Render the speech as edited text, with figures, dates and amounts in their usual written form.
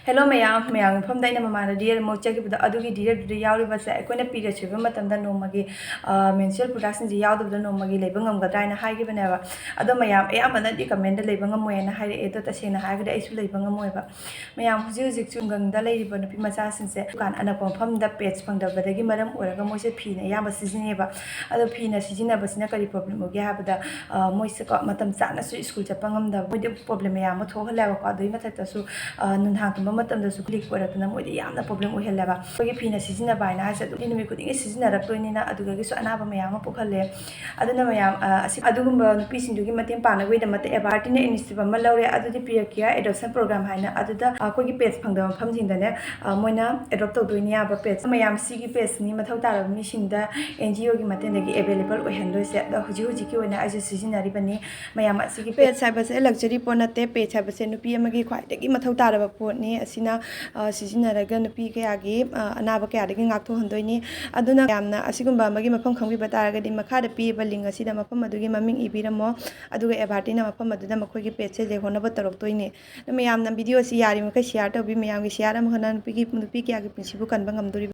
Hello mayam from the Namana dear Mochaki with the Aduki dear to the Yauri Equina period Chivimatam the Nomagi menstrual productions the Yard of the Nomagi Labangam Gadina High given ever. Other mayam Amana recommend the Labangamo and high edit the Sina Hagada is Labangamoeva. Mayam Huzik Tungang the lady Bonapimasa since can and upon the pets from the Vadagi Madam or a Gamosa Pina Yama Sizineva. Other Pina Sizina was Nakari problem. We have the Moisa Matam Sana School Japangam the problem Yama to her level or the Matatasu Nunhakam. ꯃꯇꯝꯗꯁꯨ ꯂꯤꯛ ꯑꯣꯏꯔꯛꯇꯅ ꯃꯣꯏꯗ ꯌꯥꯝꯅ problem ꯑꯣꯏꯍꯜꯂꯦꯕ ꯑꯩꯈꯣꯏꯒꯤ ꯐꯤꯅ ꯁꯤꯖꯤꯟꯅꯕ ꯍꯥꯏꯅ ꯍꯥꯏꯁꯦ ꯑꯗꯨꯝ ꯅꯨꯃꯤꯠ ꯈꯨꯗꯤꯡꯒꯤ ꯁꯤꯖꯤꯟꯅꯔꯛꯇꯣꯏꯅꯤꯅ ꯑꯗꯨꯗꯒꯤꯁꯨ ꯑꯅꯥꯕ ꯃꯌꯥꯝ ꯑꯃ ꯄꯣꯛꯍꯜꯂꯦ ꯑꯗꯨꯅ ꯃꯌꯥꯝ ꯑꯗꯨꯒꯨꯝꯕ ꯅꯨꯄꯤꯁꯤꯡꯗꯨꯒꯤ ꯃꯇꯦꯡ ꯄꯥꯡꯅꯕꯒꯤꯗꯃꯛꯇ ꯑꯦꯕꯥꯔꯇꯤꯅ ꯏꯅꯤꯁꯤꯌꯦꯇꯤꯚ ꯑꯃ ꯂꯧꯔꯦ ꯑꯗꯨꯗꯤ ꯄꯤꯌꯔ ꯀꯤꯌꯔ ꯑꯦꯗꯣꯞꯁꯟ ꯄ꯭ꯔꯣꯒ꯭ꯔꯥꯝ ꯍꯥꯏꯅ ꯑꯗꯨꯗ ꯑꯩꯈꯣꯏꯒꯤ ꯄꯦꯖ ꯐꯪꯗꯕ ꯃꯐꯝꯁꯤꯡꯗꯅꯦ ꯃꯣꯏꯅ ꯑꯦꯗꯣꯞ ꯇꯧꯗꯣꯏꯅꯤ ꯌꯥꯕ ꯄꯦꯖ ꯃꯌꯥꯝ ꯁꯤꯒꯤ ꯄꯦꯖꯅꯤ ꯃꯊꯧ ꯇꯥꯔꯕ ꯃꯤꯁꯤꯡꯗ NGOꯒꯤ ꯃꯇꯦꯡꯗꯒꯤ ꯑꯦꯕꯦꯂꯦꯕꯜ ꯑꯣꯏꯍꯟꯗꯣꯏꯁꯦ ꯑꯗꯣ ꯍꯧꯖꯤꯛꯀꯤ ꯑꯣꯏꯅ ꯑꯩꯁꯨ ꯁꯤꯖꯤꯟꯅꯔꯤꯕꯅꯤ ꯃꯌꯥꯝ ꯑꯁꯤꯒꯤ ꯄꯦꯖ ꯍꯥꯏꯕꯁꯦ ꯂꯛꯖꯔꯤ ꯄꯣꯠ ꯅꯠꯇꯦ ꯄꯦꯖ ꯍꯥꯏꯕꯁꯦ ꯅꯨꯄꯤ ꯑꯃꯒꯤ ꯈ꯭ꯋꯥꯏꯗꯒꯤ ꯃꯊꯧ ꯇꯥꯔꯕ ꯄꯣꯠꯅꯤ ꯑꯁꯤꯅ ꯁꯤꯖꯤꯟꯅꯔꯒ ꯅꯨꯄꯤ ꯀꯌꯥꯒꯤ ꯑꯅꯥꯕ ꯀꯌꯥꯗꯒꯤ ꯉꯥꯛꯊꯣꯛꯍꯟꯗꯣꯏꯅꯤ ꯑꯗꯨꯅ ꯌꯥꯝꯅ ꯑꯁꯤꯒꯨꯝꯕ ꯑꯃꯒꯤ ꯃꯐꯝ ꯈꯪꯕꯤꯕ ꯇꯥꯔꯒꯗꯤ ꯃꯈꯥꯗ ꯄꯤꯔꯤꯕ ꯂꯤꯡ ꯑꯁꯤꯗ ꯃꯐꯝ ꯑꯗꯨꯒꯤ ꯃꯃꯤꯡ ꯏꯕꯤꯔꯝꯃꯣ ꯑꯗꯨꯒ ꯑꯦꯕꯥꯔꯇꯤꯅ ꯃꯐꯝ ꯑꯗꯨꯗ ꯃꯈꯣꯏꯒꯤ ꯄꯦꯖꯁꯦ ꯌꯦꯡꯍꯣꯠꯅꯕ ꯇꯧꯔꯛꯇꯣꯏꯅꯤ ꯃꯌꯥꯝꯅ ꯚꯤꯗꯤꯑꯣꯁꯤ ꯌꯥꯔꯤꯃꯈꯩ ꯁꯤꯌꯥꯔ ꯇꯧꯕꯤ ꯃꯌꯥꯝꯒꯤ ꯁꯤꯌꯥꯔ ꯑꯃ ꯍꯣꯠꯅ ꯅꯨꯄꯤ ꯀꯌꯥꯒꯤ ꯄꯨꯟꯁꯤꯕꯨ ꯀꯟꯕ ꯉꯝꯗꯣꯔꯤꯕꯅꯤ